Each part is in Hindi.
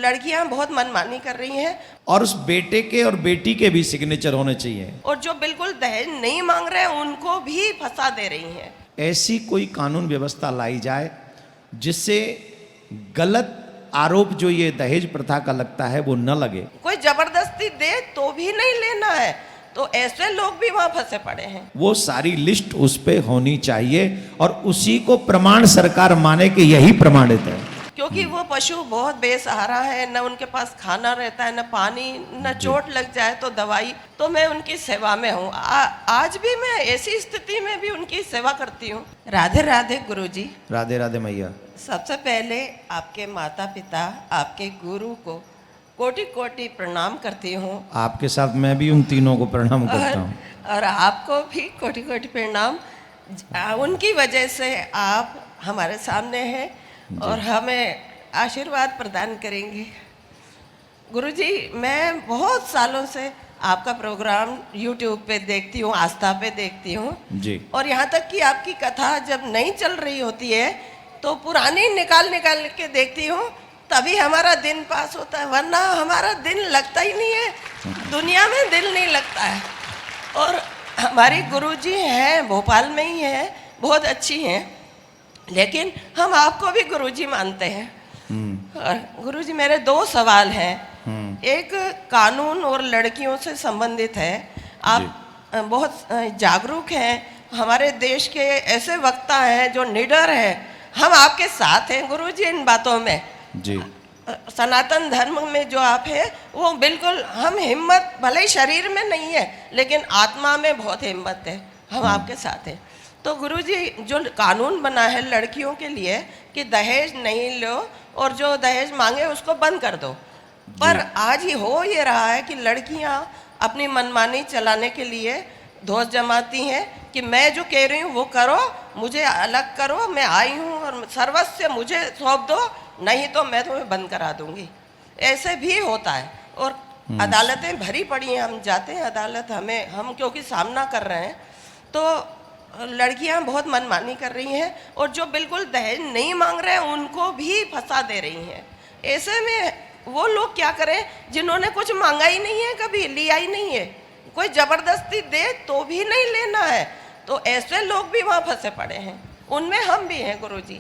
लड़कियां बहुत मनमानी कर रही हैं और उस बेटे के और बेटी के भी सिग्नेचर होने चाहिए। और जो बिल्कुल दहेज नहीं मांग रहे हैं उनको भी फंसा दे रही हैं। ऐसी कोई कानून व्यवस्था लाई जाए जिससे गलत आरोप जो ये दहेज प्रथा का लगता है वो न लगे। कोई जबरदस्ती दे तो भी नहीं लेना है, तो ऐसे लोग भी वहां फंसे पड़े हैं। वो सारी लिस्ट उस पे होनी चाहिए और उसी को प्रमाण सरकार माने कि यही प्रमाणित है। क्योंकि वो पशु बहुत बेसहारा है, न उनके पास खाना रहता है, न पानी, न चोट लग जाए तो दवाई। तो मैं उनकी सेवा में हूँ। आज भी मैं ऐसी स्थिति में भी उनकी सेवा करती हूँ। राधे राधे गुरुजी। राधे राधे मैया। सबसे पहले आपके माता पिता, आपके गुरु को कोटि कोटि प्रणाम करती हूँ। आपके साथ मैं भी उन तीनों को प्रणाम करता हूँ। और आपको भी कोटि कोटि प्रणाम। उनकी वजह से आप हमारे सामने हैं और हमें आशीर्वाद प्रदान करेंगे। गुरुजी, मैं बहुत सालों से आपका प्रोग्राम YouTube पे देखती हूँ, आस्था पे देखती हूँ जी। और यहाँ तक कि आपकी कथा जब नहीं चल रही होती है तो पुरानी निकाल निकाल के देखती हूँ, तभी हमारा दिन पास होता है, वरना हमारा दिन लगता ही नहीं है। दुनिया में दिल नहीं लगता है। और हमारी गुरुजी हैं, भोपाल में ही हैं, बहुत अच्छी हैं, लेकिन हम आपको भी गुरुजी मानते हैं। और गुरुजी, मेरे दो सवाल हैं। एक कानून और लड़कियों से संबंधित है। आप बहुत जागरूक हैं, हमारे देश के ऐसे वक्ता हैं जो निडर हैं। हम आपके साथ हैं गुरुजी इन बातों में जी। सनातन धर्म में जो आप हैं वो बिल्कुल, हम हिम्मत भले ही शरीर में नहीं है लेकिन आत्मा में बहुत हिम्मत है, हम आपके साथ हैं। तो गुरुजी, जो कानून बना है लड़कियों के लिए कि दहेज नहीं लो और जो दहेज मांगे उसको बंद कर दो, पर आज ही हो ये रहा है कि लड़कियां अपनी मनमानी चलाने के लिए धौंस जमाती हैं कि मैं जो कह रही हूँ वो करो, मुझे अलग करो, मैं आई हूँ और सर्वस्व मुझे सौंप दो, नहीं तो मैं तुम्हें बंद करा दूंगी। ऐसे भी होता है और अदालतें भरी पड़ी हैं। हम जाते हैं अदालत, हम क्योंकि सामना कर रहे हैं, तो लड़कियां बहुत मनमानी कर रही हैं और जो बिल्कुल दहेज नहीं मांग रहे हैं उनको भी फंसा दे रही हैं। ऐसे में वो लोग क्या करें जिन्होंने कुछ मांगा ही नहीं है, कभी लिया ही नहीं है। कोई जबरदस्ती दे तो भी नहीं लेना है, तो ऐसे लोग भी वहाँ फंसे पड़े हैं, उनमें हम भी हैं गुरुजी।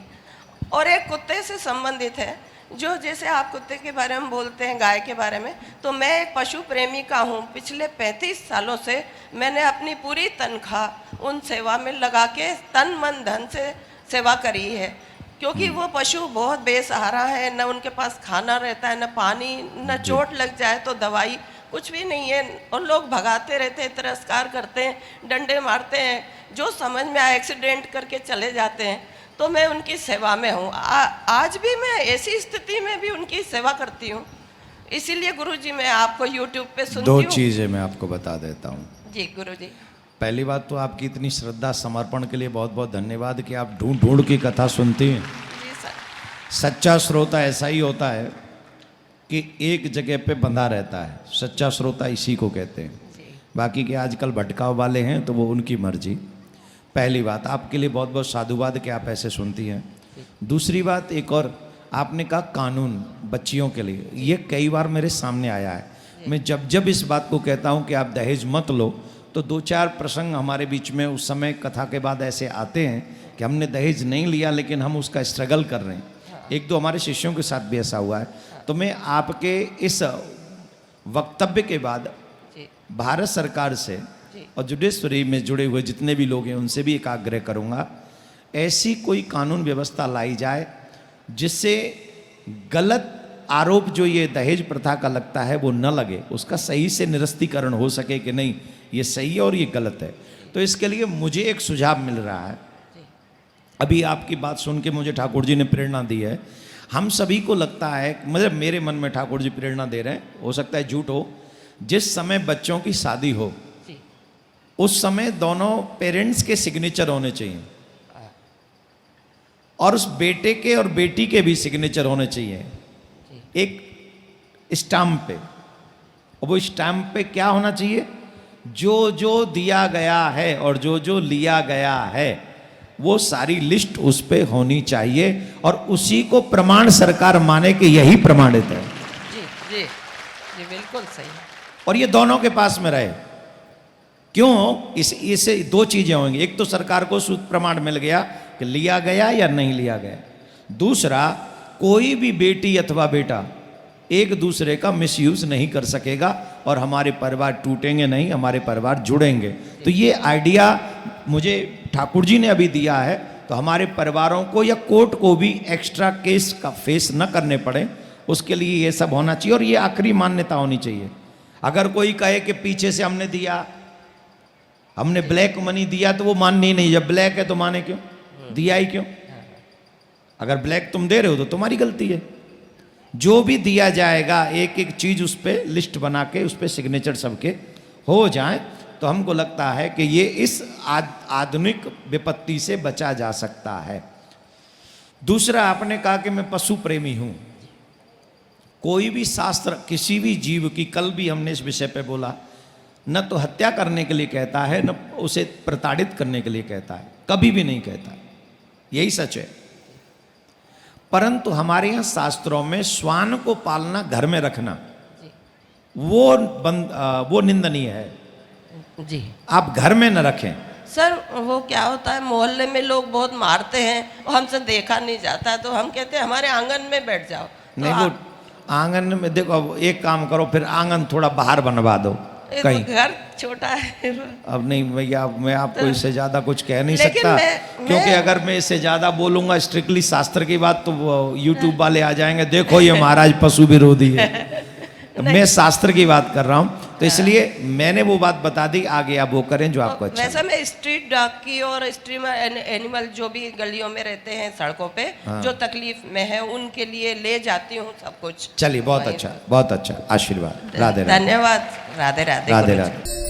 और एक कुत्ते से संबंधित है, जो जैसे आप कुत्ते के बारे में बोलते हैं, गाय के बारे में, तो मैं एक पशु प्रेमी का हूँ। पिछले 35 सालों से मैंने अपनी पूरी तनख्वाह उन सेवा में लगा के तन मन धन से सेवा करी है, क्योंकि वो पशु बहुत बेसहारा है, न उनके पास खाना रहता है, न पानी, न चोट लग जाए तो दवाई, कुछ भी नहीं है। और लोग भगाते रहते हैं, तिरस्कार करते हैं, डंडे मारते हैं, जो समझ में आए एक्सीडेंट करके चले जाते हैं। तो मैं उनकी सेवा में हूँ। आज भी मैं ऐसी स्थिति में भी उनकी सेवा करती हूँ। इसीलिए गुरुजी, मैं आपको YouTube पे सुनती हूँ। दो चीजें मैं आपको बता देता हूँ। जी गुरुजी। पहली बात तो आपकी इतनी श्रद्धा समर्पण के लिए बहुत बहुत धन्यवाद कि आप ढूंढ ढूंढ की कथा सुनती हैं। जी सर। सच्चा श्रोता ऐसा ही होता है कि एक जगह पे बंधा रहता है। सच्चा श्रोता इसी को कहते हैं। बाकी के आजकल भटकाव वाले हैं तो वो उनकी मर्जी। पहली बात, आपके लिए बहुत बहुत साधुवाद कि आप ऐसे सुनती हैं। दूसरी बात, एक और आपने कहा कानून बच्चियों के लिए, ये कई बार मेरे सामने आया है। मैं जब जब इस बात को कहता हूँ कि आप दहेज मत लो, तो दो चार प्रसंग हमारे बीच में उस समय कथा के बाद ऐसे आते हैं कि हमने दहेज नहीं लिया लेकिन हम उसका स्ट्रगल कर रहे हैं। एक दो हमारे शिष्यों के साथ भी ऐसा हुआ है। तो मैं आपके इस वक्तव्य के बाद भारत सरकार से और जुडिशरी में जुड़े हुए जितने भी लोग हैं उनसे भी एक आग्रह करूंगा, ऐसी कोई कानून व्यवस्था लाई जाए जिससे गलत आरोप जो ये दहेज प्रथा का लगता है वो न लगे, उसका सही से निरस्तीकरण हो सके कि नहीं ये सही है और ये गलत है। तो इसके लिए मुझे एक सुझाव मिल रहा है। अभी आपकी बात सुन के मुझे ठाकुर जी ने प्रेरणा दी है। हम सभी को लगता है, मतलब मेरे मन में ठाकुर जी प्रेरणा दे रहे हैं, हो सकता है झूठ हो, जिस समय बच्चों की शादी हो उस समय दोनों पेरेंट्स के सिग्नेचर होने चाहिए और उस बेटे के और बेटी के भी सिग्नेचर होने चाहिए एक स्टाम्प पे। और वो स्टाम्प पे क्या होना चाहिए, जो जो दिया गया है और जो जो लिया गया है वो सारी लिस्ट उस पे होनी चाहिए और उसी को प्रमाण सरकार माने कि यही प्रमाणित है। जी जी बिल्कुल सही। और ये दोनों के पास में रहे। क्यों? इससे दो चीजें होंगी, एक तो सरकार को सूत्र प्रमाण मिल गया कि लिया गया या नहीं लिया गया, दूसरा कोई भी बेटी अथवा बेटा एक दूसरे का मिसयूज नहीं कर सकेगा और हमारे परिवार टूटेंगे नहीं, हमारे परिवार जुड़ेंगे। तो ये आइडिया मुझे ठाकुर जी ने अभी दिया है, तो हमारे परिवारों को या कोर्ट को भी एक्स्ट्रा केस का फेस न करने पड़े, उसके लिए ये सब होना चाहिए। और ये आखिरी मान्यता होनी चाहिए। अगर कोई कहे कि पीछे से हमने दिया, हमने ब्लैक मनी दिया, तो वो माननी नहीं। जब ब्लैक है तो माने क्यों, दिया ही क्यों? अगर ब्लैक तुम दे रहे हो तो तुम्हारी गलती है। जो भी दिया जाएगा एक एक चीज उस पर लिस्ट बना के उस पर सिग्नेचर सबके हो जाए, तो हमको लगता है कि ये इस आधुनिक विपत्ति से बचा जा सकता है। दूसरा, आपने कहा कि मैं पशु प्रेमी हूं। कोई भी शास्त्र किसी भी जीव की, कल भी हमने इस विषय पे बोला, न तो हत्या करने के लिए कहता है, न उसे प्रताड़ित करने के लिए कहता है, कभी भी नहीं कहता। यही सच है। परंतु हमारे यहाँ शास्त्रों में श्वान को पालना, घर में रखना, वो निंदनीय है। जी आप घर में न रखें। सर, वो क्या होता है, मोहल्ले में लोग बहुत मारते हैं और हमसे देखा नहीं जाता, तो हम कहते हैं हमारे आंगन में बैठ जाओ। नहीं, वो आंगन में देखो, अब एक काम करो, फिर आंगन थोड़ा बाहर बनवा दो कहीं। तो घर छोटा है। अब नहीं भैया, मैं आपको इससे ज्यादा कुछ कह नहीं लेकिन सकता, क्योंकि अगर मैं इससे ज्यादा बोलूंगा स्ट्रिक्टली शास्त्र की बात, तो यूट्यूब वाले आ जाएंगे, देखो ये महाराज पशु विरोधी है। मैं शास्त्र की बात कर रहा हूँ, तो इसलिए मैंने वो बात बता दी। आगे आप वो करें जो आपको अच्छा वैसे मैं स्ट्रीट डॉग की और स्ट्रीट एनिमल जो भी गलियों में रहते हैं, सड़कों पे जो तकलीफ में है, उनके लिए ले जाती हूँ सब कुछ। चलिए, बहुत अच्छा, बहुत अच्छा। आशीर्वाद। राधे राधे। धन्यवाद। राधे राधे। राधे गुरुजी। राधे।